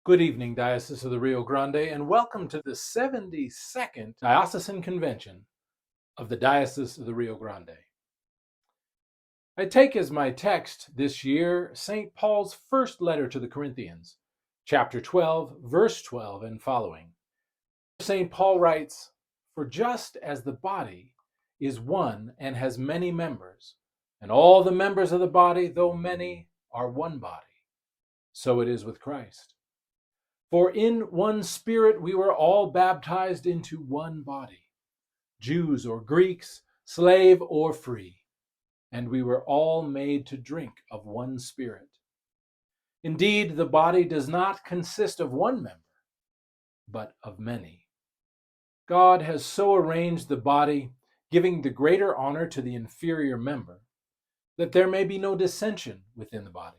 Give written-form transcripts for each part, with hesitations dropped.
Good evening, Diocese of the Rio Grande, and welcome to the 72nd Diocesan Convention of the Diocese of the Rio Grande. I take as my text this year St. Paul's first letter to the Corinthians, chapter 12, verse 12 and following. St. Paul writes, "For just as the body is one and has many members, and all the members of the body, though many, are one body, so it is with Christ. For in one Spirit we were all baptized into one body, Jews or Greeks, slave or free, and we were all made to drink of one Spirit. Indeed, the body does not consist of one member, but of many. God has so arranged the body, giving the greater honor to the inferior member, that there may be no dissension within the body,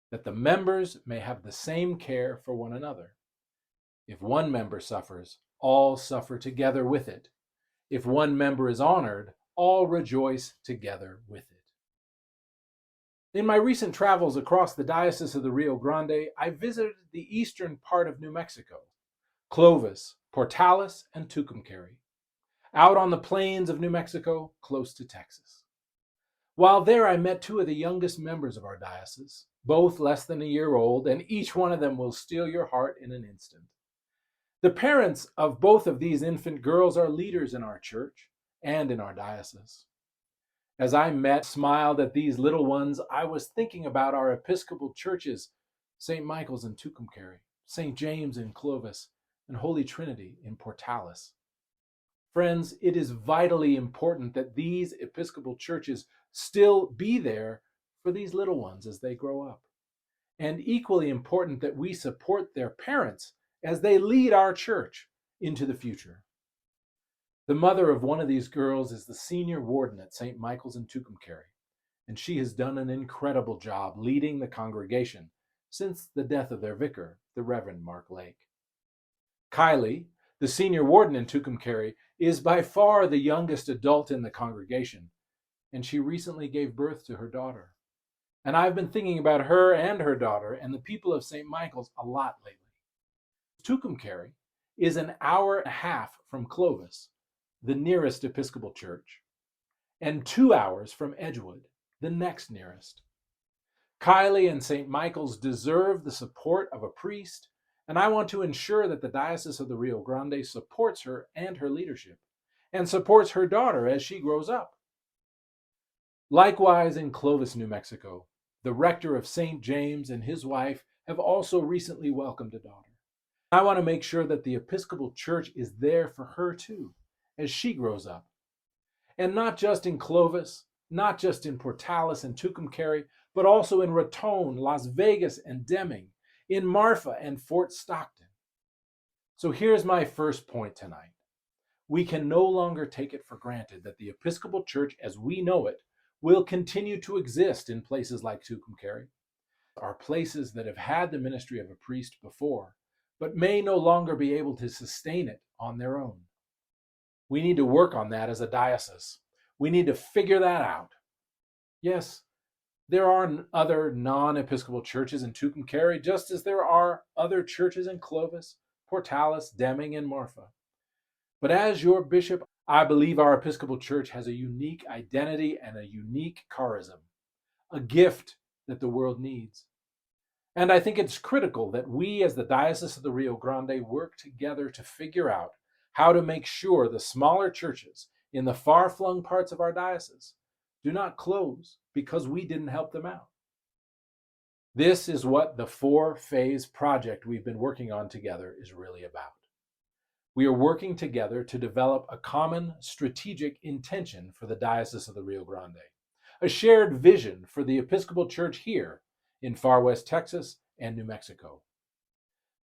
that the members may have the same care for one another. If one member suffers, all suffer together with it. If one member is honored, all rejoice together with it." In my recent travels across the Diocese of the Rio Grande, I visited the eastern part of New Mexico, Clovis, Portales, and Tucumcari, out on the plains of New Mexico, close to Texas. While there, I met two of the youngest members of our diocese, both less than a year old, and each one of them will steal your heart in an instant. The parents of both of these infant girls are leaders in our church and in our diocese. As I smiled at these little ones, I was thinking about our Episcopal churches, St. Michael's in Tucumcari, St. James in Clovis, and Holy Trinity in Portales. Friends, it is vitally important that these Episcopal churches still be there for these little ones as they grow up. And equally important that we support their parents as they lead our church into the future. The mother of one of these girls is the senior warden at St. Michael's in Tucumcari, and she has done an incredible job leading the congregation since the death of their vicar, the Reverend Mark Lake. Kylie, the senior warden in Tucumcari, is by far the youngest adult in the congregation, and she recently gave birth to her daughter. And I've been thinking about her and her daughter and the people of St. Michael's a lot lately. Tucumcari is an hour and a half from Clovis, the nearest Episcopal church, and 2 hours from Edgewood, the next nearest. Kylie and St. Michael's deserve the support of a priest, and I want to ensure that the Diocese of the Rio Grande supports her and her leadership, and supports her daughter as she grows up. Likewise, in Clovis, New Mexico, the rector of St. James and his wife have also recently welcomed a daughter. I want to make sure that the Episcopal Church is there for her too, as she grows up. And not just in Clovis, not just in Portales and Tucumcari, but also in Raton, Las Vegas, and Deming, in Marfa and Fort Stockton. So here's my first point tonight. We can no longer take it for granted that the Episcopal Church as we know it will continue to exist in places like Tucumcari. Are places that have had the ministry of a priest before, but may no longer be able to sustain it on their own. We need to work on that as a diocese. We need to figure that out. Yes, there are other non-Episcopal churches in Tucumcari, just as there are other churches in Clovis, Portales, Deming, and Marfa. But as your bishop, I believe our Episcopal Church has a unique identity and a unique charism, a gift that the world needs. And I think it's critical that we as the Diocese of the Rio Grande work together to figure out how to make sure the smaller churches in the far-flung parts of our diocese do not close because we didn't help them out. This is what the 4-phase project we've been working on together is really about. We are working together to develop a common strategic intention for the Diocese of the Rio Grande, a shared vision for the Episcopal Church here in far west Texas and New Mexico.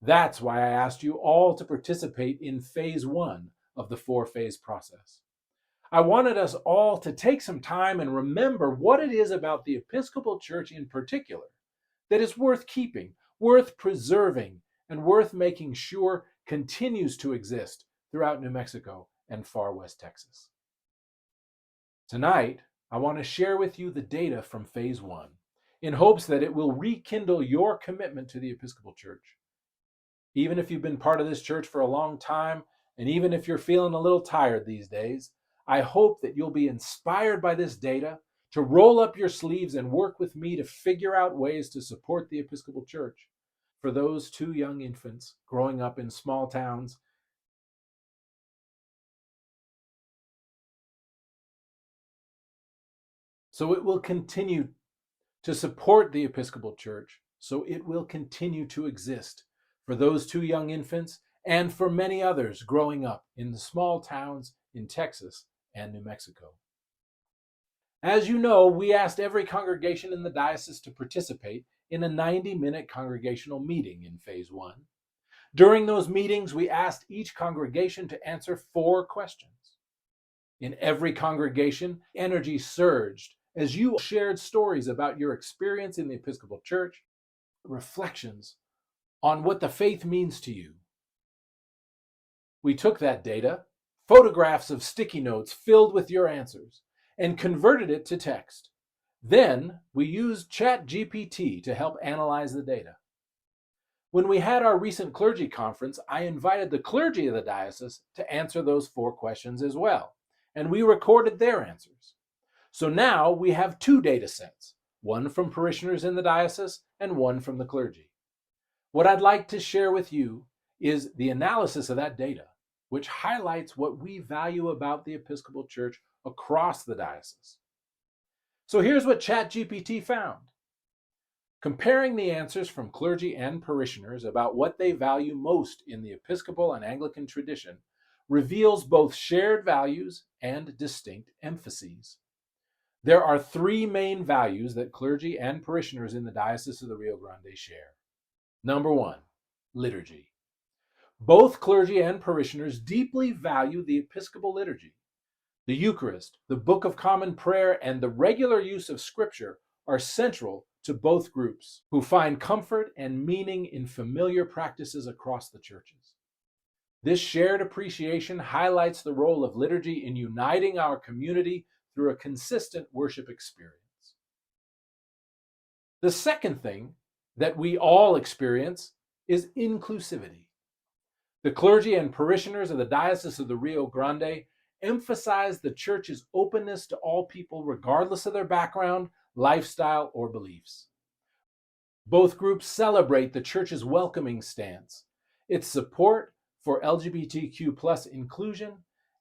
That's why I asked you all to participate in phase 1 of the 4-phase process. I wanted us all to take some time and remember what it is about the Episcopal Church in particular that is worth keeping, worth preserving, and worth making sure continues to exist throughout New Mexico and far west Texas. Tonight, I want to share with you the data from phase 1 in hopes that it will rekindle your commitment to the Episcopal Church Even if you've been part of this church for a long time, and even if you're feeling a little tired these days, I hope that you'll be inspired by this data to roll up your sleeves and work with me to figure out ways to support the Episcopal Church for those two young infants growing up in small towns. So it will continue to support the Episcopal Church, so it will continue to exist for those two young infants and for many others growing up in the small towns in Texas and New Mexico. As you know, we asked every congregation in the diocese to participate in a 90-minute congregational meeting in Phase 1. During those meetings, we asked each congregation to answer 4 questions. In every congregation, energy surged as you shared stories about your experience in the Episcopal Church, reflections on what the faith means to you. We took that data, photographs of sticky notes filled with your answers, and converted it to text. Then we used ChatGPT to help analyze the data. When we had our recent clergy conference, I invited the clergy of the diocese to answer those 4 questions as well, and we recorded their answers. So now we have 2 data sets, one from parishioners in the diocese and one from the clergy. What I'd like to share with you is the analysis of that data, which highlights what we value about the Episcopal Church across the diocese. So here's what ChatGPT found. Comparing the answers from clergy and parishioners about what they value most in the Episcopal and Anglican tradition reveals both shared values and distinct emphases. There are 3 main values that clergy and parishioners in the Diocese of the Rio Grande share. Number 1, liturgy. Both clergy and parishioners deeply value the Episcopal liturgy. The Eucharist, the Book of Common Prayer, and the regular use of Scripture are central to both groups, who find comfort and meaning in familiar practices across the churches. This shared appreciation highlights the role of liturgy in uniting our community through a consistent worship experience. The second thing that we all experience is inclusivity. The clergy and parishioners of the Diocese of the Rio Grande emphasize the Church's openness to all people regardless of their background, lifestyle, or beliefs. Both groups celebrate the Church's welcoming stance, its support for LGBTQ+ inclusion,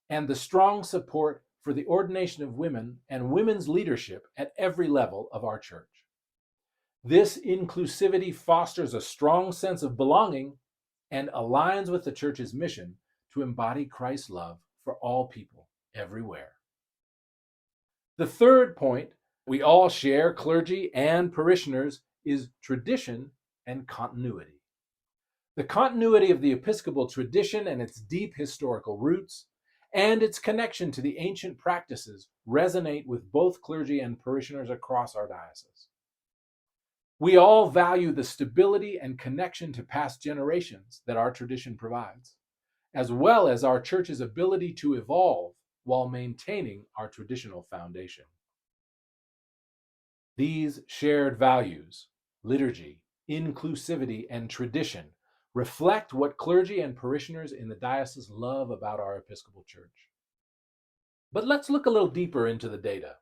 and the strong support for the ordination of women and women's leadership at every level of our church. This inclusivity fosters a strong sense of belonging and aligns with the Church's mission to embody Christ's love for all people everywhere. The third point we all share, clergy and parishioners, is tradition and continuity. The continuity of the Episcopal tradition and its deep historical roots, and its connection to the ancient practices resonate with both clergy and parishioners across our diocese. We all value the stability and connection to past generations that our tradition provides, as well as our Church's ability to evolve while maintaining our traditional foundation. These shared values, liturgy, inclusivity, and tradition, reflect what clergy and parishioners in the diocese love about our Episcopal Church. But let's look a little deeper into the data.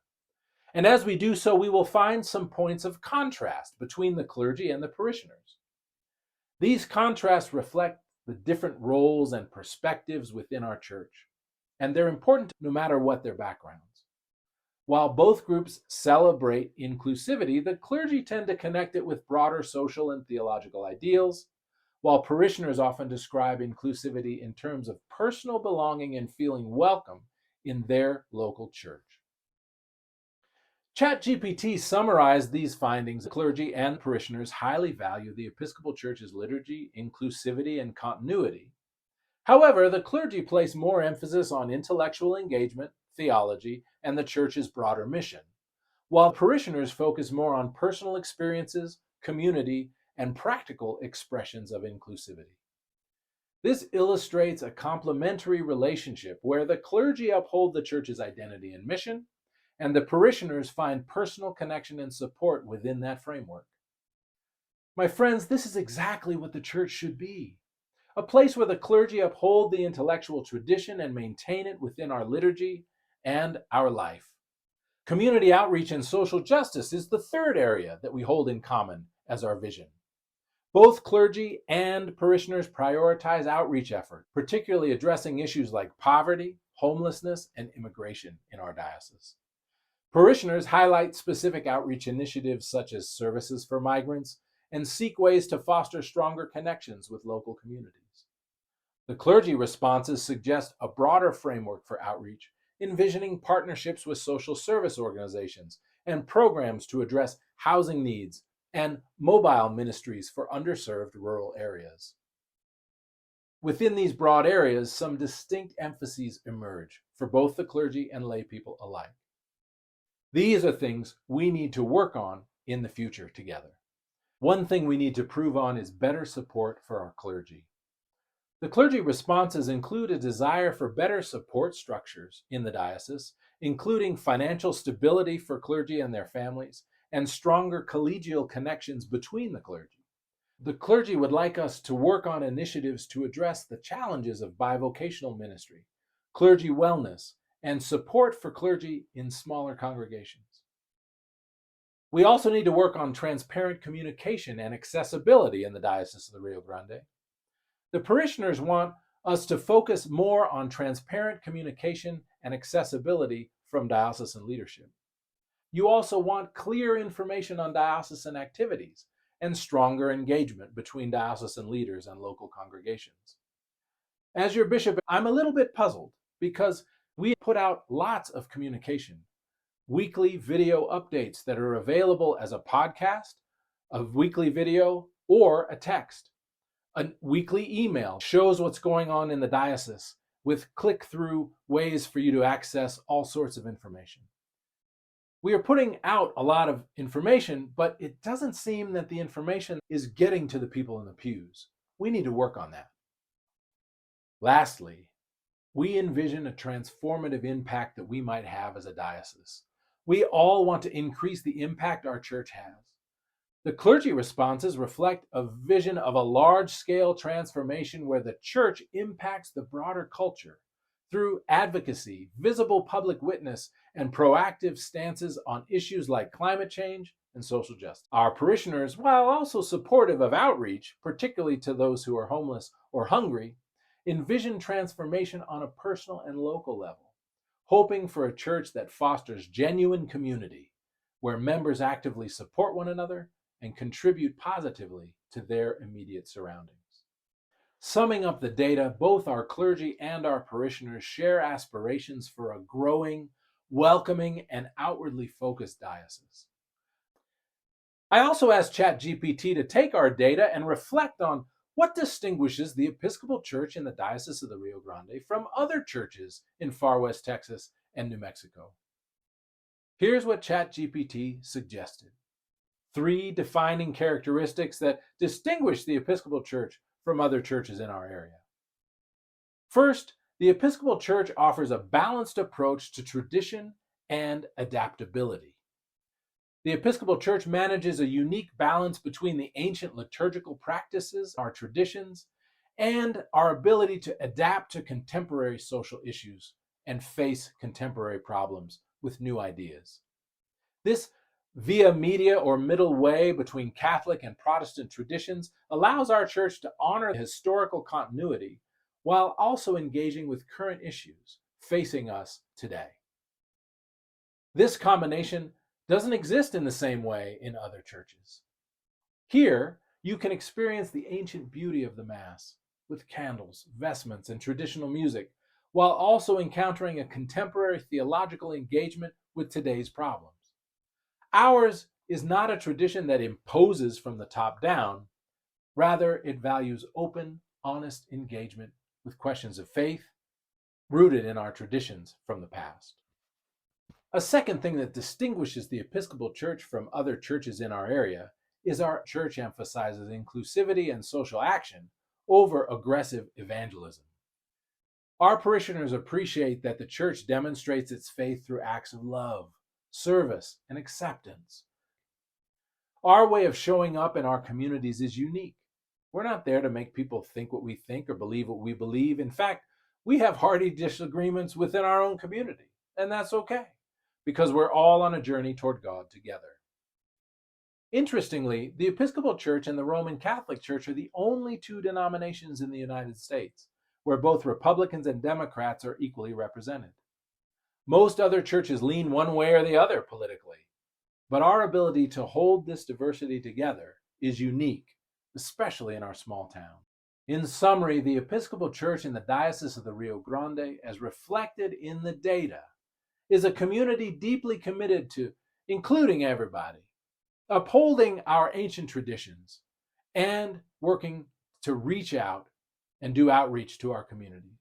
And as we do so, we will find some points of contrast between the clergy and the parishioners. These contrasts reflect the different roles and perspectives within our church, and they're important no matter what their backgrounds. While both groups celebrate inclusivity, the clergy tend to connect it with broader social and theological ideals, while parishioners often describe inclusivity in terms of personal belonging and feeling welcome in their local church. ChatGPT summarized these findings. Clergy and parishioners highly value the Episcopal Church's liturgy, inclusivity, and continuity. However, the clergy place more emphasis on intellectual engagement, theology, and the Church's broader mission, while parishioners focus more on personal experiences, community, and practical expressions of inclusivity. This illustrates a complementary relationship where the clergy uphold the Church's identity and mission, and the parishioners find personal connection and support within that framework. My friends, this is exactly what the Church should be. a place where the clergy uphold the intellectual tradition and maintain it within our liturgy and our life. Community outreach and social justice is the third area that we hold in common as our vision. Both clergy and parishioners prioritize outreach efforts, particularly addressing issues like poverty, homelessness, and immigration in our diocese. Parishioners highlight specific outreach initiatives such as services for migrants and seek ways to foster stronger connections with local communities. The clergy responses suggest a broader framework for outreach, envisioning partnerships with social service organizations and programs to address housing needs and mobile ministries for underserved rural areas. Within these broad areas, some distinct emphases emerge for both the clergy and lay people alike. These are things we need to work on in the future together. One thing we need to prove on is better support for our clergy. The clergy responses include a desire for better support structures in the diocese, including financial stability for clergy and their families, and stronger collegial connections between the clergy. The clergy would like us to work on initiatives to address the challenges of bivocational ministry, clergy wellness, and support for clergy in smaller congregations. We also need to work on transparent communication and accessibility in the Diocese of the Rio Grande. The parishioners want us to focus more on transparent communication and accessibility from diocesan leadership. You also want clear information on diocesan activities and stronger engagement between diocesan leaders and local congregations. As your bishop, I'm a little bit puzzled because we put out lots of communication, weekly video updates that are available as a podcast, a weekly video, or a text. A weekly email shows what's going on in the diocese with click-through ways for you to access all sorts of information. We are putting out a lot of information, but it doesn't seem that the information is getting to the people in the pews. We need to work on that. Lastly, we envision a transformative impact that we might have as a diocese. We all want to increase the impact our church has. The clergy responses reflect a vision of a large-scale transformation where the church impacts the broader culture through advocacy, visible public witness, and proactive stances on issues like climate change and social justice. Our parishioners, while also supportive of outreach, particularly to those who are homeless or hungry, envision transformation on a personal and local level, hoping for a church that fosters genuine community, where members actively support one another and contribute positively to their immediate surroundings. Summing up the data, both our clergy and our parishioners share aspirations for a growing, welcoming, and outwardly focused diocese. I also asked ChatGPT to take our data and reflect on what distinguishes the Episcopal Church in the Diocese of the Rio Grande from other churches in far west Texas and New Mexico. Here's what ChatGPT suggested: 3 defining characteristics that distinguish the Episcopal Church from other churches in our area. First, the Episcopal Church offers a balanced approach to tradition and adaptability. The Episcopal Church manages a unique balance between the ancient liturgical practices, our traditions, and our ability to adapt to contemporary social issues and face contemporary problems with new ideas. This via media or middle way between Catholic and Protestant traditions allows our church to honor historical continuity while also engaging with current issues facing us today. This combination doesn't exist in the same way in other churches. Here, you can experience the ancient beauty of the Mass with candles, vestments, and traditional music, while also encountering a contemporary theological engagement with today's problems. Ours is not a tradition that imposes from the top down. Rather, it values open, honest engagement with questions of faith rooted in our traditions from the past. A second thing that distinguishes the Episcopal Church from other churches in our area is our church emphasizes inclusivity and social action over aggressive evangelism. Our parishioners appreciate that the church demonstrates its faith through acts of love, service, and acceptance. Our way of showing up in our communities is unique. We're not there to make people think what we think or believe what we believe. In fact, we have hearty disagreements within our own community, and that's okay because we're all on a journey toward God together. Interestingly, the Episcopal Church and the Roman Catholic Church are the only two denominations in the United States where both Republicans and Democrats are equally represented. Most other churches lean one way or the other politically, but our ability to hold this diversity together is unique, especially in our small town. In summary, the Episcopal Church in the Diocese of the Rio Grande, as reflected in the data, is a community deeply committed to including everybody, upholding our ancient traditions, and working to reach out and do outreach to our communities.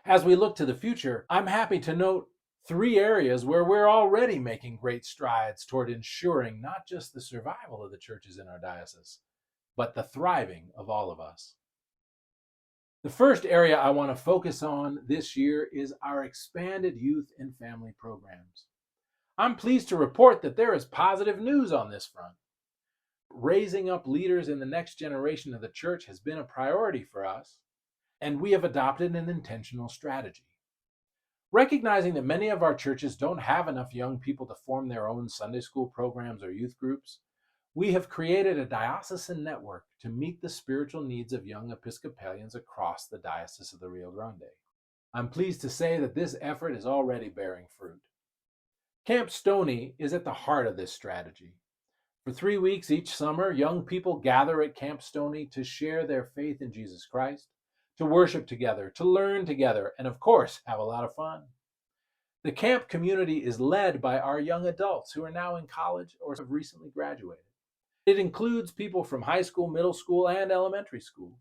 As we look to the future, I'm happy to note 3 areas where we're already making great strides toward ensuring not just the survival of the churches in our diocese, but the thriving of all of us. The first area I want to focus on this year is our expanded youth and family programs. I'm pleased to report that there is positive news on this front. Raising up leaders in the next generation of the church has been a priority for us, and we have adopted an intentional strategy. Recognizing that many of our churches don't have enough young people to form their own Sunday school programs or youth groups, we have created a diocesan network to meet the spiritual needs of young Episcopalians across the Diocese of the Rio Grande. I'm pleased to say that this effort is already bearing fruit. Camp Stony is at the heart of this strategy. For 3 weeks each summer, young people gather at Camp Stony to share their faith in Jesus Christ, to worship together, to learn together, and of course, have a lot of fun. The camp community is led by our young adults who are now in college or have recently graduated. It includes people from high school, middle school, and elementary school.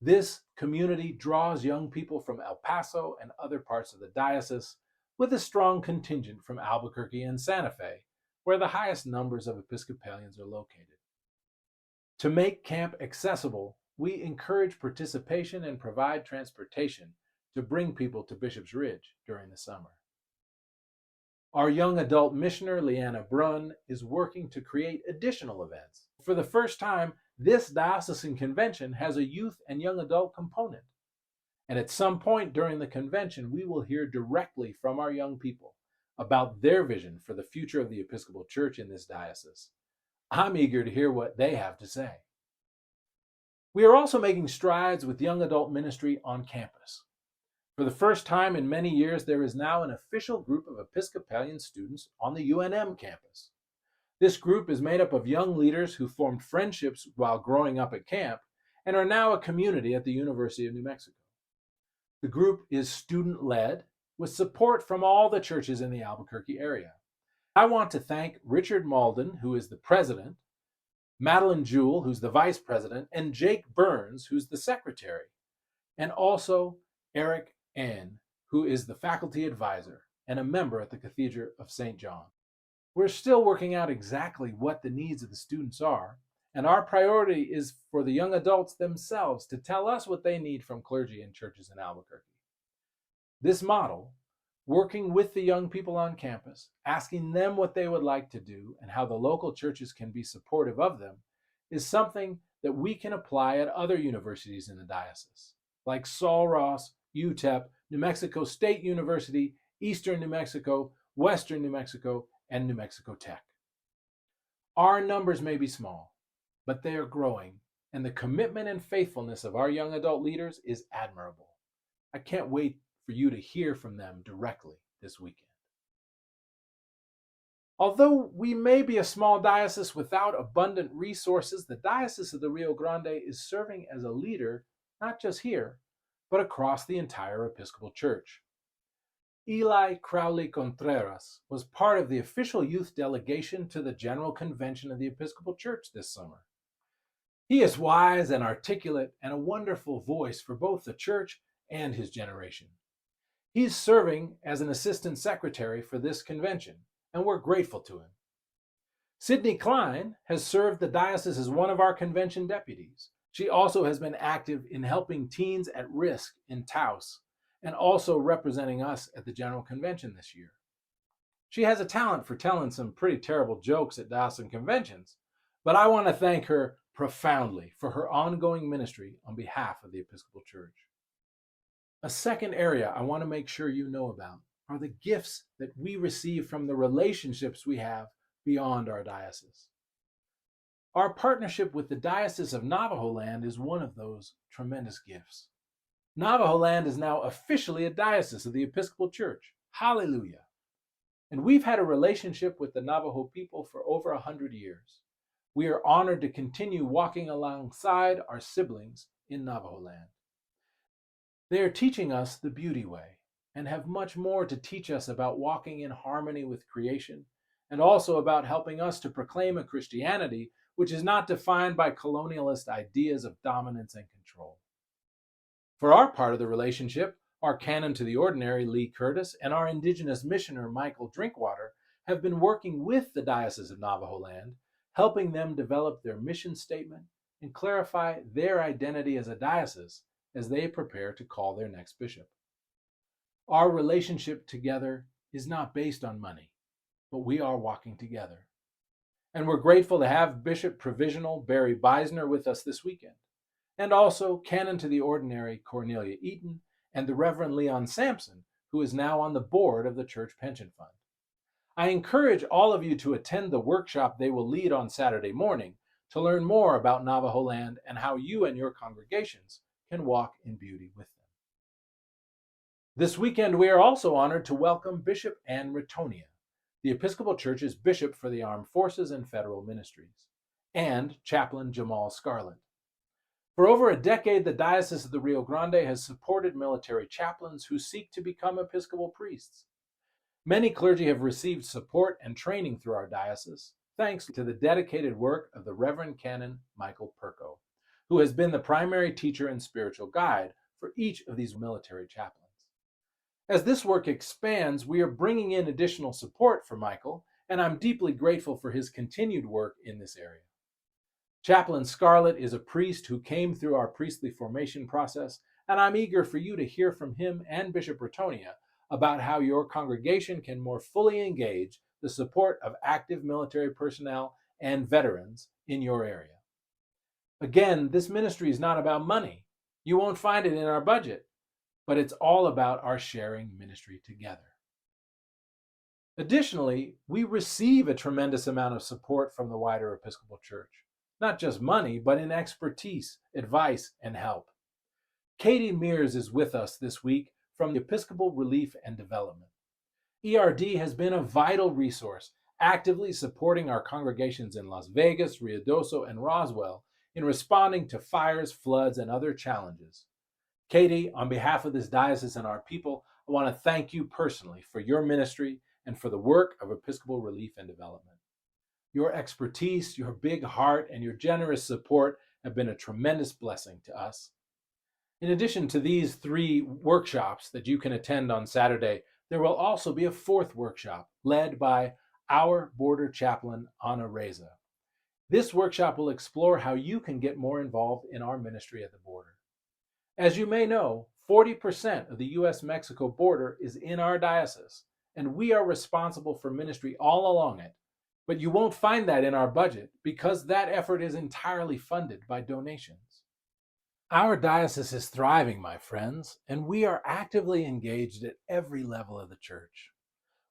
This community draws young people from El Paso and other parts of the diocese, with a strong contingent from Albuquerque and Santa Fe, where the highest numbers of Episcopalians are located. To make camp accessible, we encourage participation and provide transportation to bring people to Bishop's Ridge during the summer. Our young adult missioner, Leanna Brunn, is working to create additional events. For the first time, this Diocesan Convention has a youth and young adult component. And at some point during the convention, we will hear directly from our young people about their vision for the future of the Episcopal Church in this diocese. I'm eager to hear what they have to say. We are also making strides with young adult ministry on campus. For the first time in many years, there is now an official group of Episcopalian students on the UNM campus. This group is made up of young leaders who formed friendships while growing up at camp and are now a community at the University of New Mexico. The group is student-led with support from all the churches in the Albuquerque area. I want to thank Richard Malden, who is the president, Madeline Jewell, who's the vice president, and Jake Burns, who's the secretary, and also Eric Ann, who is the faculty advisor and a member at the Cathedral of St. John. We're still working out exactly what the needs of the students are, and our priority is for the young adults themselves to tell us what they need from clergy and churches in Albuquerque. This model, working with the young people on campus, asking them what they would like to do and how the local churches can be supportive of them, is something that we can apply at other universities in the diocese, like Sul Ross, UTEP, New Mexico State University, Eastern New Mexico, Western New Mexico, and New Mexico Tech. Our numbers may be small, but they are growing, and the commitment and faithfulness of our young adult leaders is admirable. I can't wait for you to hear from them directly this weekend. Although we may be a small diocese without abundant resources, the Diocese of the Rio Grande is serving as a leader, not just here, but across the entire Episcopal Church. Eli Crowley Contreras was part of the official youth delegation to the General Convention of the Episcopal Church this summer. He is wise and articulate and a wonderful voice for both the church and his generation. He's serving as an assistant secretary for this convention, and we're grateful to him. Sydney Klein has served the diocese as one of our convention deputies. She also has been active in helping teens at risk in Taos, and also representing us at the General Convention this year. She has a talent for telling some pretty terrible jokes at diocesan conventions, but I want to thank her profoundly for her ongoing ministry on behalf of the Episcopal Church. A second area I want to make sure you know about are the gifts that we receive from the relationships we have beyond our diocese. Our partnership with the Diocese of Navajo Land is one of those tremendous gifts. Navajo Land is now officially a diocese of the Episcopal Church. Hallelujah. And we've had a relationship with the Navajo people for over 100 years. We are honored to continue walking alongside our siblings in Navajo Land. They are teaching us the beauty way and have much more to teach us about walking in harmony with creation, and also about helping us to proclaim a Christianity which is not defined by colonialist ideas of dominance and control. For our part of the relationship, our canon to the ordinary, Lee Curtis, and our indigenous missioner, Michael Drinkwater, have been working with the Diocese of Navajo Land, helping them develop their mission statement and clarify their identity as a diocese as they prepare to call their next bishop. Our relationship together is not based on money, but we are walking together. And we're grateful to have Bishop Provisional Barry Beisner with us this weekend, and also Canon to the Ordinary Cornelia Eaton and the Reverend Leon Sampson, who is now on the board of the Church Pension Fund. I encourage all of you to attend the workshop they will lead on Saturday morning to learn more about Navajo Land and how you and your congregations can walk in beauty with them. This weekend, we are also honored to welcome Bishop Ann Ritonia, the Episcopal Church's Bishop for the Armed Forces and Federal Ministries, and Chaplain Jamal Scarlett. For over a decade, the Diocese of the Rio Grande has supported military chaplains who seek to become Episcopal priests. Many clergy have received support and training through our diocese, thanks to the dedicated work of the Reverend Canon Michael Perko, who has been the primary teacher and spiritual guide for each of these military chaplains. As this work expands, we are bringing in additional support for Michael, and I'm deeply grateful for his continued work in this area. Chaplain Scarlett is a priest who came through our priestly formation process, and I'm eager for you to hear from him and Bishop Ritonia about how your congregation can more fully engage the support of active military personnel and veterans in your area. Again, this ministry is not about money. You won't find it in our budget, but it's all about our sharing ministry together. Additionally, we receive a tremendous amount of support from the wider Episcopal Church, not just money, but in expertise, advice, and help. Katie Mears is with us this week from the Episcopal Relief and Development. ERD has been a vital resource, actively supporting our congregations in Las Vegas, Ruidoso, and Roswell in responding to fires, floods, and other challenges. Katie, on behalf of this diocese and our people, I want to thank you personally for your ministry and for the work of Episcopal Relief and Development. Your expertise, your big heart, and your generous support have been a tremendous blessing to us. In addition to these 3 workshops that you can attend on Saturday, there will also be a 4th workshop led by our border chaplain, Ana Reza. This workshop will explore how you can get more involved in our ministry at the border. As you may know, 40% of the U.S.-Mexico border is in our diocese, and we are responsible for ministry all along it. But you won't find that in our budget because that effort is entirely funded by donations. Our diocese is thriving, my friends, and we are actively engaged at every level of the church.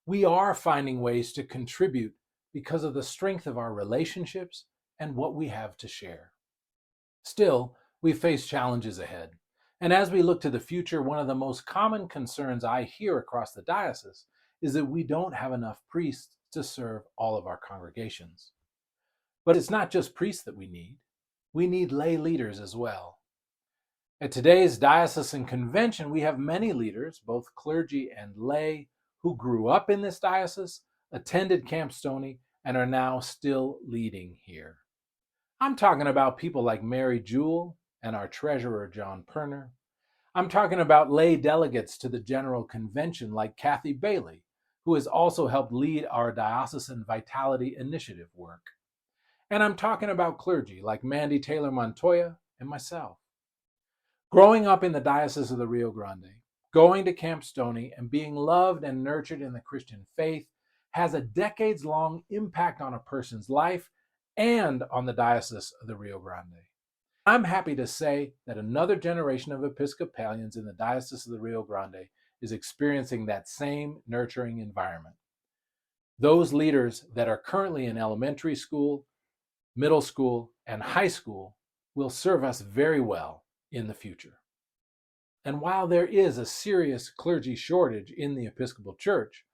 We are finding ways to contribute because of the strength of our relationships and what we have to share. Still, we face challenges ahead. And as we look to the future, one of the most common concerns I hear across the diocese is that we don't have enough priests to serve all of our congregations. But it's not just priests that we need lay leaders as well. At today's Diocesan Convention, we have many leaders, both clergy and lay, who grew up in this diocese, attended Camp Stony, and are now still leading here. I'm talking about people like Mary Jewell and our treasurer, John Perner. I'm talking about lay delegates to the General Convention like Kathy Bailey, who has also helped lead our Diocesan Vitality Initiative work. And I'm talking about clergy like Mandy Taylor Montoya and myself. Growing up in the Diocese of the Rio Grande, going to Camp Stony, and being loved and nurtured in the Christian faith has a decades-long impact on a person's life and on the Diocese of the Rio Grande. I'm happy to say that another generation of Episcopalians in the Diocese of the Rio Grande is experiencing that same nurturing environment. Those leaders that are currently in elementary school, middle school, and high school will serve us very well in the future. And while there is a serious clergy shortage in the Episcopal Church,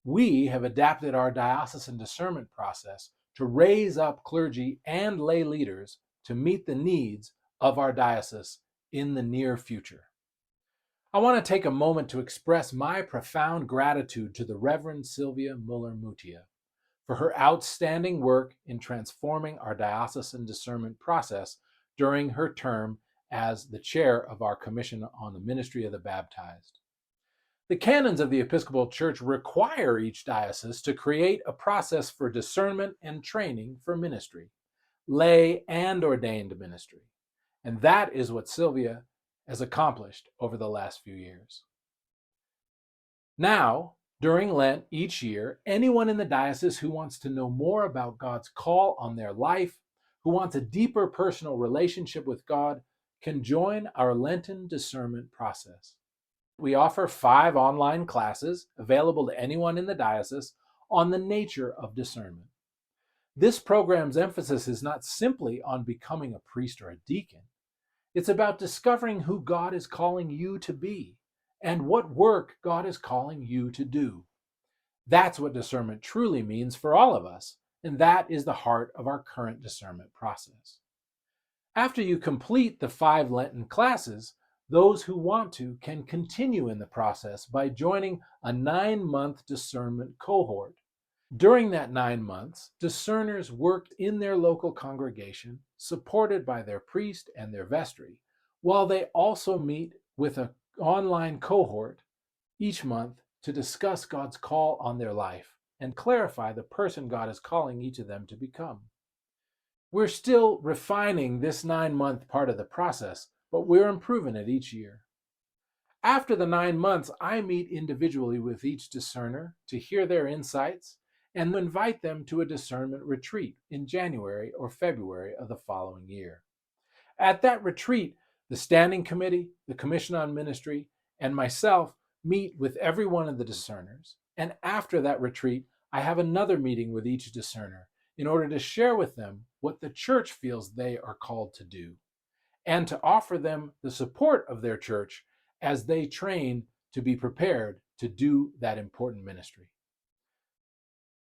we have adapted our diocesan discernment process to raise up clergy and lay leaders to meet the needs of our diocese in the near future. I want to take a moment to express my profound gratitude to the Reverend Sylvia Muller-Mutia for her outstanding work in transforming our diocesan discernment process during her term as the chair of our Commission on the Ministry of the Baptized. The canons of the Episcopal Church require each diocese to create a process for discernment and training for ministry, lay and ordained ministry. And that is what Sylvia has accomplished over the last few years. Now, during Lent each year, anyone in the diocese who wants to know more about God's call on their life, who wants a deeper personal relationship with God, can join our Lenten discernment process. We offer 5 online classes available to anyone in the diocese on the nature of discernment. This program's emphasis is not simply on becoming a priest or a deacon. It's about discovering who God is calling you to be and what work God is calling you to do. That's what discernment truly means for all of us, and that is the heart of our current discernment process. After you complete the 5 Lenten classes, those who want to can continue in the process by joining a 9-month discernment cohort. During that 9 months, discerners worked in their local congregation, supported by their priest and their vestry, while they also meet with an online cohort each month to discuss God's call on their life and clarify the person God is calling each of them to become. We're still refining this 9-month part of the process, but we're improving it each year. After the 9 months, I meet individually with each discerner to hear their insights and invite them to a discernment retreat in January or February of the following year. At that retreat, the Standing Committee, the Commission on Ministry, and myself meet with every one of the discerners. And after that retreat, I have another meeting with each discerner in order to share with them what the church feels they are called to do, and to offer them the support of their church as they train to be prepared to do that important ministry.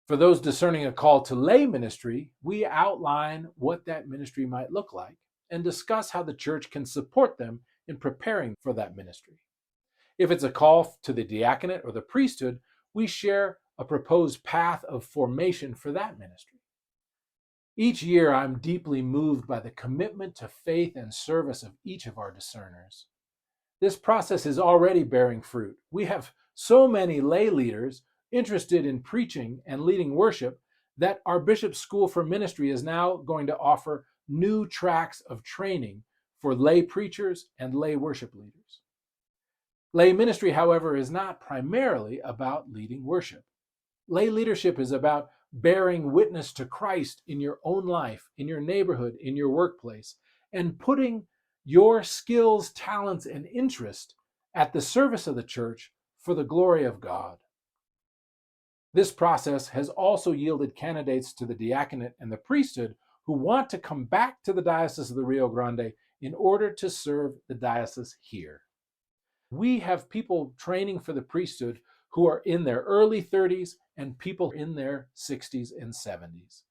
For those discerning a call to lay ministry, we outline what that ministry might look like and discuss how the church can support them in preparing for that ministry. If it's a call to the diaconate or the priesthood, we share a proposed path of formation for that ministry. Each year, I'm deeply moved by the commitment to faith and service of each of our discerners. This process is already bearing fruit. We have so many lay leaders interested in preaching and leading worship that our Bishop's School for Ministry is now going to offer new tracks of training for lay preachers and lay worship leaders. Lay ministry, however, is not primarily about leading worship. Lay leadership is about bearing witness to Christ in your own life, in your neighborhood, in your workplace, and putting your skills, talents, and interest at the service of the church for the glory of God. This process has also yielded candidates to the diaconate and the priesthood who want to come back to the Diocese of the Rio Grande in order to serve the diocese here. We have people training for the priesthood who are in their early 30s and people in their 60s and 70s.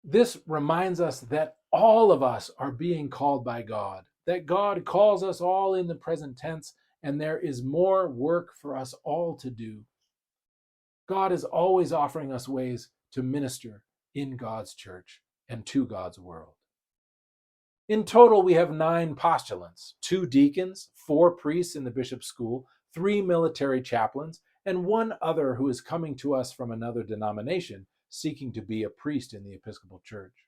This reminds us that all of us are being called by God, that God calls us all in the present tense, and there is more work for us all to do. God is always offering us ways to minister in God's church and to God's world. In total, we have 9 postulants, 2 deacons, 4 priests in the bishop's school, 3 military chaplains, and 1 other who is coming to us from another denomination seeking to be a priest in the Episcopal Church.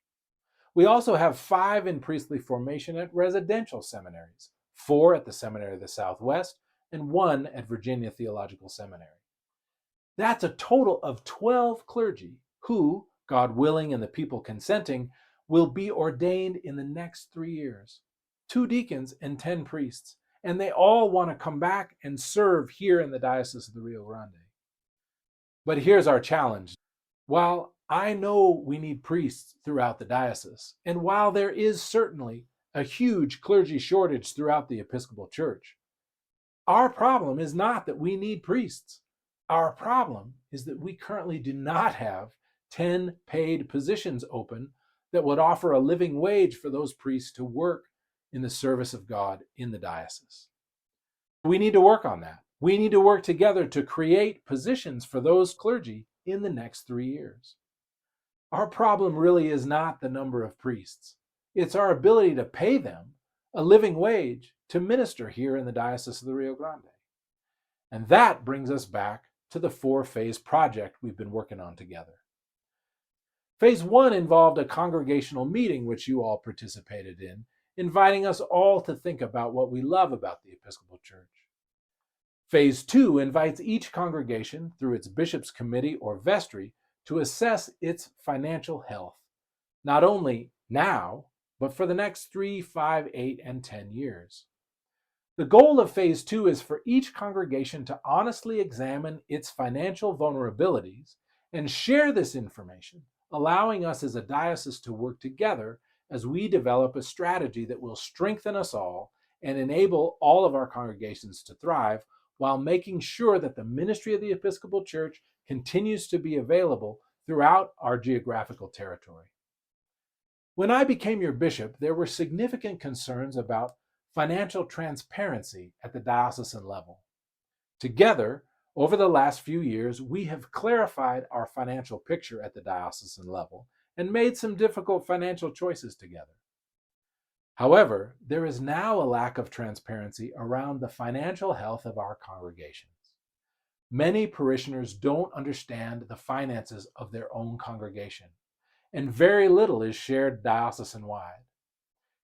We also have 5 in priestly formation at residential seminaries, 4 at the Seminary of the Southwest, and 1 at Virginia Theological Seminary. That's a total of 12 clergy who, God willing and the people consenting, will be ordained in the next 3 years. 2 deacons and 10 priests, and they all want to come back and serve here in the Diocese of the Rio Grande. But here's our challenge. While I know we need priests throughout the diocese, and while there is certainly a huge clergy shortage throughout the Episcopal Church, our problem is not that we need priests. Our problem is that we currently do not have 10 paid positions open that would offer a living wage for those priests to work in the service of God in the diocese. We need to work on that. We need to work together to create positions for those clergy in the next 3 years. Our problem really is not the number of priests. It's our ability to pay them a living wage to minister here in the Diocese of the Rio Grande. And that brings us back to the 4-phase project we've been working on together. Phase 1 involved a congregational meeting which you all participated in, inviting us all to think about what we love about the Episcopal Church. Phase 2 invites each congregation, through its bishop's committee or vestry, to assess its financial health, not only now, but for the next 3, 5, 8, and 10 years. The goal of Phase 2 is for each congregation to honestly examine its financial vulnerabilities and share this information, allowing us as a diocese to work together as we develop a strategy that will strengthen us all and enable all of our congregations to thrive, while making sure that the ministry of the Episcopal Church continues to be available throughout our geographical territory. When I became your bishop, there were significant concerns about financial transparency at the diocesan level. Together, over the last few years, we have clarified our financial picture at the diocesan level and made some difficult financial choices together. However, there is now a lack of transparency around the financial health of our congregations. Many parishioners don't understand the finances of their own congregation, and very little is shared diocesan-wide.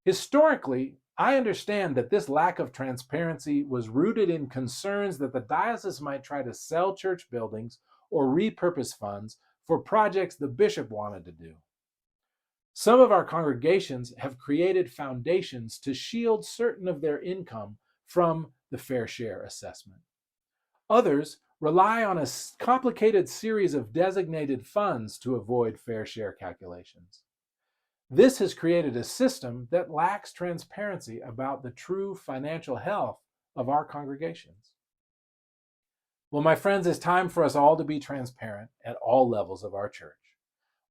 Historically, I understand that this lack of transparency was rooted in concerns that the diocese might try to sell church buildings or repurpose funds for projects the bishop wanted to do. Some of our congregations have created foundations to shield certain of their income from the fair share assessment. Others rely on a complicated series of designated funds to avoid fair share calculations. This has created a system that lacks transparency about the true financial health of our congregations. Well, my friends, it's time for us all to be transparent at all levels of our church.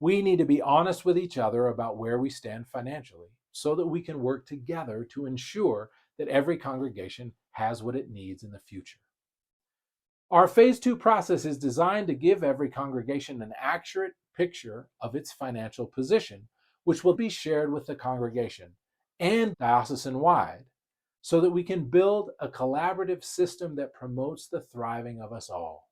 We need to be honest with each other about where we stand financially so that we can work together to ensure that every congregation has what it needs in the future. Our Phase 2 process is designed to give every congregation an accurate picture of its financial position, which will be shared with the congregation and diocesan-wide, so that we can build a collaborative system that promotes the thriving of us all.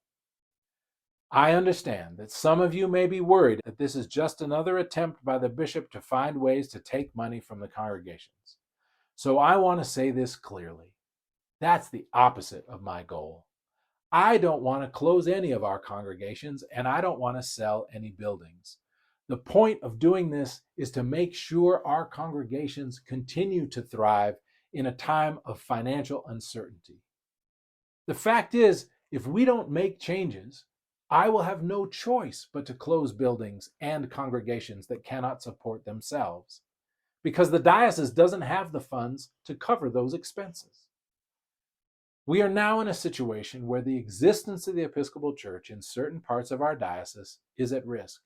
I understand that some of you may be worried that this is just another attempt by the bishop to find ways to take money from the congregations. So I want to say this clearly. That's the opposite of my goal. I don't want to close any of our congregations, and I don't want to sell any buildings. The point of doing this is to make sure our congregations continue to thrive in a time of financial uncertainty. The fact is, if we don't make changes, I will have no choice but to close buildings and congregations that cannot support themselves, because the diocese doesn't have the funds to cover those expenses. We are now in a situation where the existence of the Episcopal Church in certain parts of our diocese is at risk.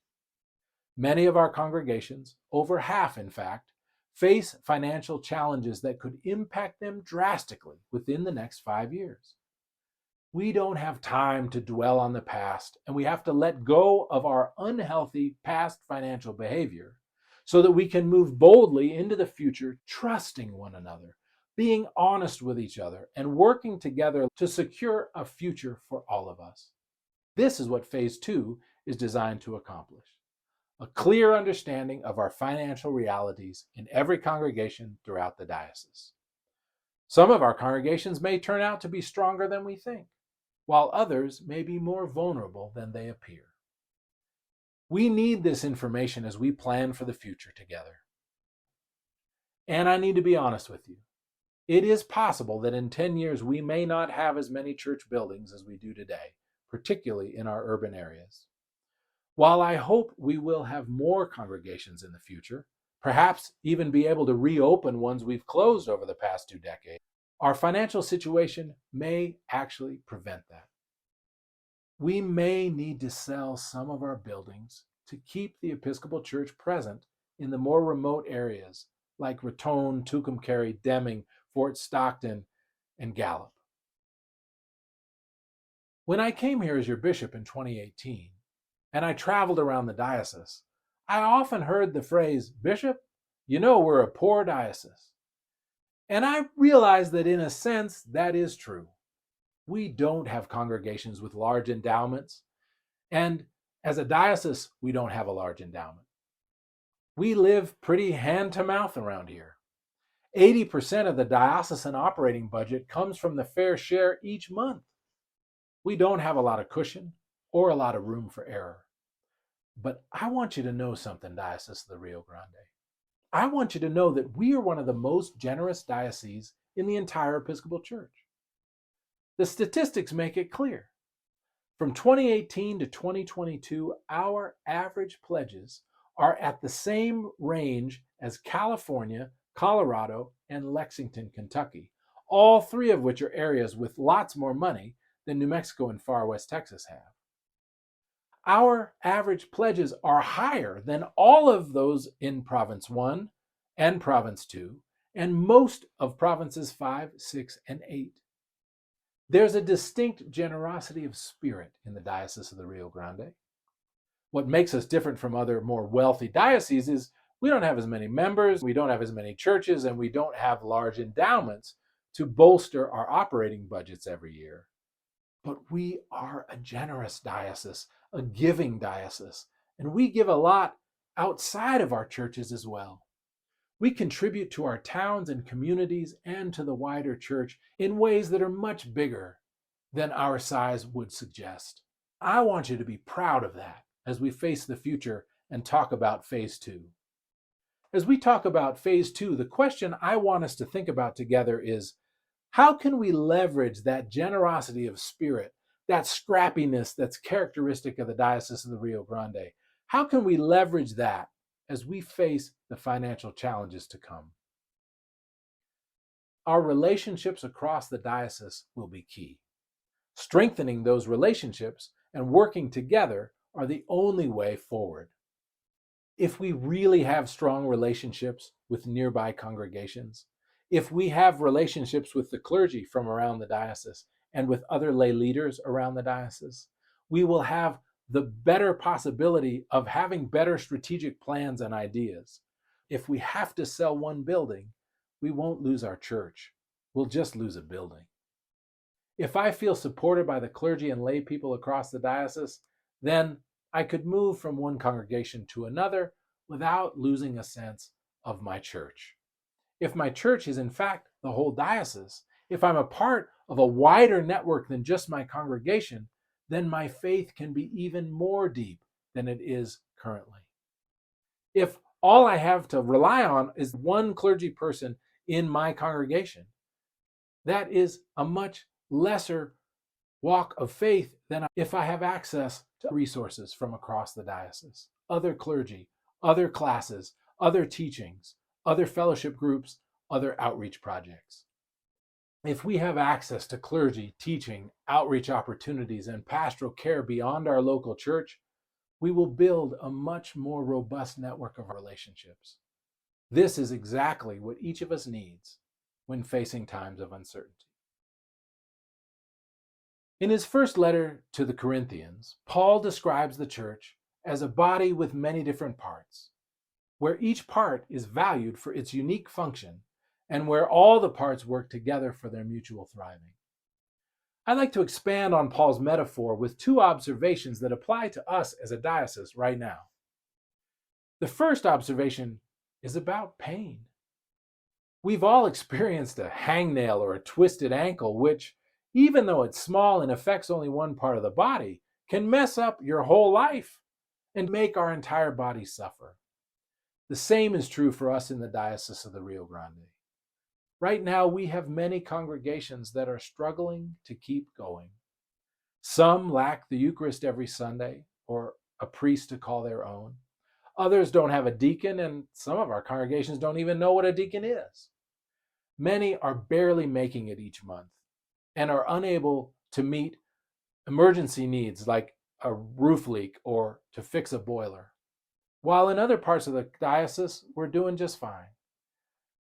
Many of our congregations, over half in fact, face financial challenges that could impact them drastically within the next 5 years. We don't have time to dwell on the past, and we have to let go of our unhealthy past financial behavior so that we can move boldly into the future, trusting one another, being honest with each other, and working together to secure a future for all of us. This is what Phase 2 is designed to accomplish: a clear understanding of our financial realities in every congregation throughout the diocese. Some of our congregations may turn out to be stronger than we think, while others may be more vulnerable than they appear. We need this information as we plan for the future together. And I need to be honest with you. It is possible that in 10 years we may not have as many church buildings as we do today, particularly in our urban areas. While I hope we will have more congregations in the future, perhaps even be able to reopen ones we've closed over the past 2 decades, our financial situation may actually prevent that. We may need to sell some of our buildings to keep the Episcopal Church present in the more remote areas like Raton, Tucumcari, Deming, Fort Stockton, and Gallup. When I came here as your bishop in 2018, and I traveled around the diocese, I often heard the phrase, "Bishop, you know we're a poor diocese." And I realized that in a sense that is true. We don't have congregations with large endowments, and as a diocese, we don't have a large endowment. We live pretty hand to mouth around here. 80% of the diocesan operating budget comes from the fair share each month. We don't have a lot of cushion or a lot of room for error. But I want you to know something, Diocese of the Rio Grande. I want you to know that we are one of the most generous dioceses in the entire Episcopal Church. The statistics make it clear. From 2018 to 2022, our average pledges are at the same range as California, Colorado, and Lexington, Kentucky, all three of which are areas with lots more money than New Mexico and far West Texas have. Our average pledges are higher than all of those in Province 1 and Province 2, and most of Provinces 5, 6, and 8. There's a distinct generosity of spirit in the Diocese of the Rio Grande. What makes us different from other more wealthy dioceses is we don't have as many members, we don't have as many churches, and we don't have large endowments to bolster our operating budgets every year. But we are a generous diocese, a giving diocese, and we give a lot outside of our churches as well. We contribute to our towns and communities and to the wider church in ways that are much bigger than our size would suggest. I want you to be proud of that as we face the future and talk about phase 2. As we talk about phase 2, the question I want us to think about together is, how can we leverage that generosity of spirit, that scrappiness that's characteristic of the Diocese of the Rio Grande? How can we leverage that as we face the financial challenges to come? Our relationships across the diocese will be key. Strengthening those relationships and working together are the only way forward. If we really have strong relationships with nearby congregations, if we have relationships with the clergy from around the diocese and with other lay leaders around the diocese, we will have the better possibility of having better strategic plans and ideas. If we have to sell one building, we won't lose our church. We'll just lose a building. If I feel supported by the clergy and lay people across the diocese, then I could move from one congregation to another without losing a sense of my church. If my church is in fact the whole diocese, if I'm a part of a wider network than just my congregation, then my faith can be even more deep than it is currently. If all I have to rely on is one clergy person in my congregation, that is a much lesser walk of faith than if I have access to resources from across the diocese, other clergy, other classes, other teachings, other fellowship groups, other outreach projects. If we have access to clergy, teaching, outreach opportunities, and pastoral care beyond our local church, we will build a much more robust network of relationships. This is exactly what each of us needs when facing times of uncertainty. In his first letter to the Corinthians, Paul describes the church as a body with many different parts, where each part is valued for its unique function and where all the parts work together for their mutual thriving. I'd like to expand on Paul's metaphor with two observations that apply to us as a diocese right now. The first observation is about pain. We've all experienced a hangnail or a twisted ankle, which, even though it's small and affects only one part of the body, can mess up your whole life and make our entire body suffer. The same is true for us in the Diocese of the Rio Grande. Right now, we have many congregations that are struggling to keep going. Some lack the Eucharist every Sunday or a priest to call their own. Others don't have a deacon, and some of our congregations don't even know what a deacon is. Many are barely making it each month and are unable to meet emergency needs like a roof leak or to fix a boiler. While in other parts of the diocese, we're doing just fine.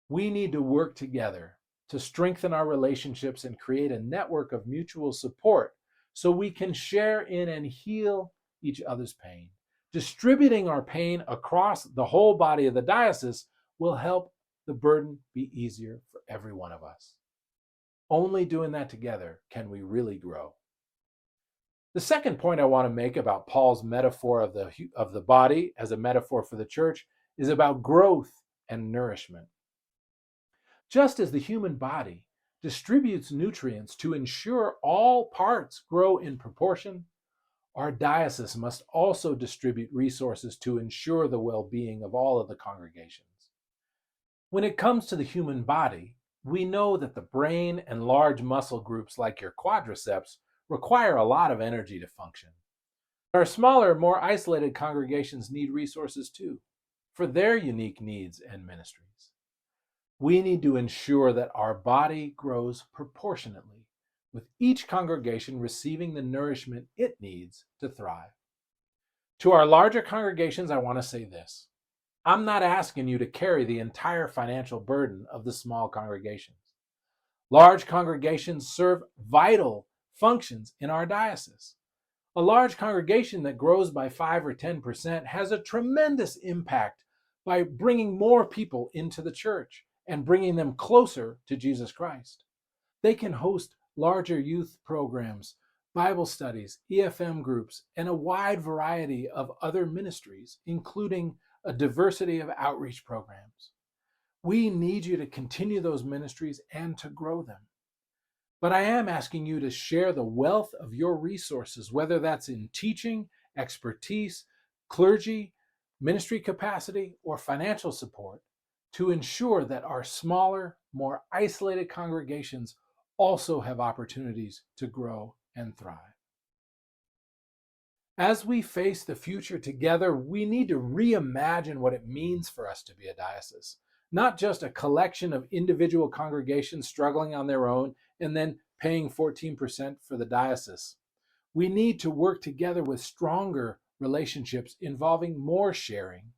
We need to work together to strengthen our relationships and create a network of mutual support so we can share in and heal each other's pain. Distributing our pain across the whole body of the diocese will help the burden be easier for every one of us. Only doing that together can we really grow. The second point I want to make about Paul's metaphor of the body as a metaphor for the church is about growth and nourishment. Just as the human body distributes nutrients to ensure all parts grow in proportion, our diocese must also distribute resources to ensure the well-being of all of the congregations. When it comes to the human body, we know that the brain and large muscle groups like your quadriceps require a lot of energy to function. Our smaller, more isolated congregations need resources too, for their unique needs and ministries. We need to ensure that our body grows proportionately, with each congregation receiving the nourishment it needs to thrive. To our larger congregations, I want to say this. I'm not asking you to carry the entire financial burden of the small congregations. Large congregations serve vital functions in our diocese. A large congregation that grows by 5 or 10% has a tremendous impact by bringing more people into the church and bringing them closer to Jesus Christ. They can host larger youth programs, Bible studies, EFM groups, and a wide variety of other ministries, including a diversity of outreach programs. We need you to continue those ministries and to grow them. But I am asking you to share the wealth of your resources, whether that's in teaching, expertise, clergy, ministry capacity, or financial support, to ensure that our smaller, more isolated congregations also have opportunities to grow and thrive. As we face the future together, we need to reimagine what it means for us to be a diocese, not just a collection of individual congregations struggling on their own and then paying 14% for the diocese. We need to work together with stronger relationships involving more sharing.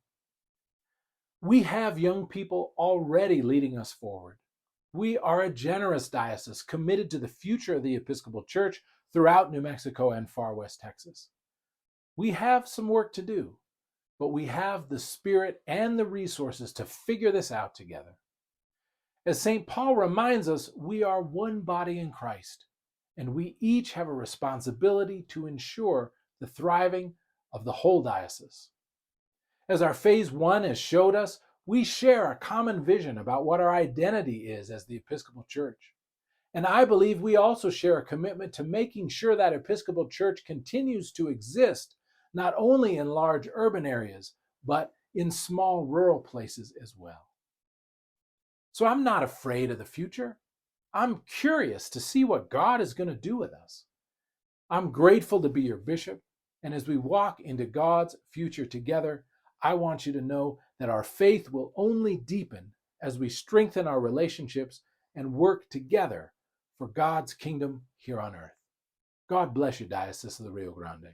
We have young people already leading us forward. We are a generous diocese committed to the future of the Episcopal Church throughout New Mexico and far west Texas. We have some work to do, but we have the spirit and the resources to figure this out together. As St. Paul reminds us, we are one body in Christ, and we each have a responsibility to ensure the thriving of the whole diocese. As our phase 1 has showed us, we share a common vision about what our identity is as the Episcopal Church. And I believe we also share a commitment to making sure that Episcopal Church continues to exist, not only in large urban areas, but in small rural places as well. So I'm not afraid of the future. I'm curious to see what God is going to do with us. I'm grateful to be your bishop, and as we walk into God's future together, I want you to know that our faith will only deepen as we strengthen our relationships and work together for God's kingdom here on earth. God bless you, Diocese of the Rio Grande.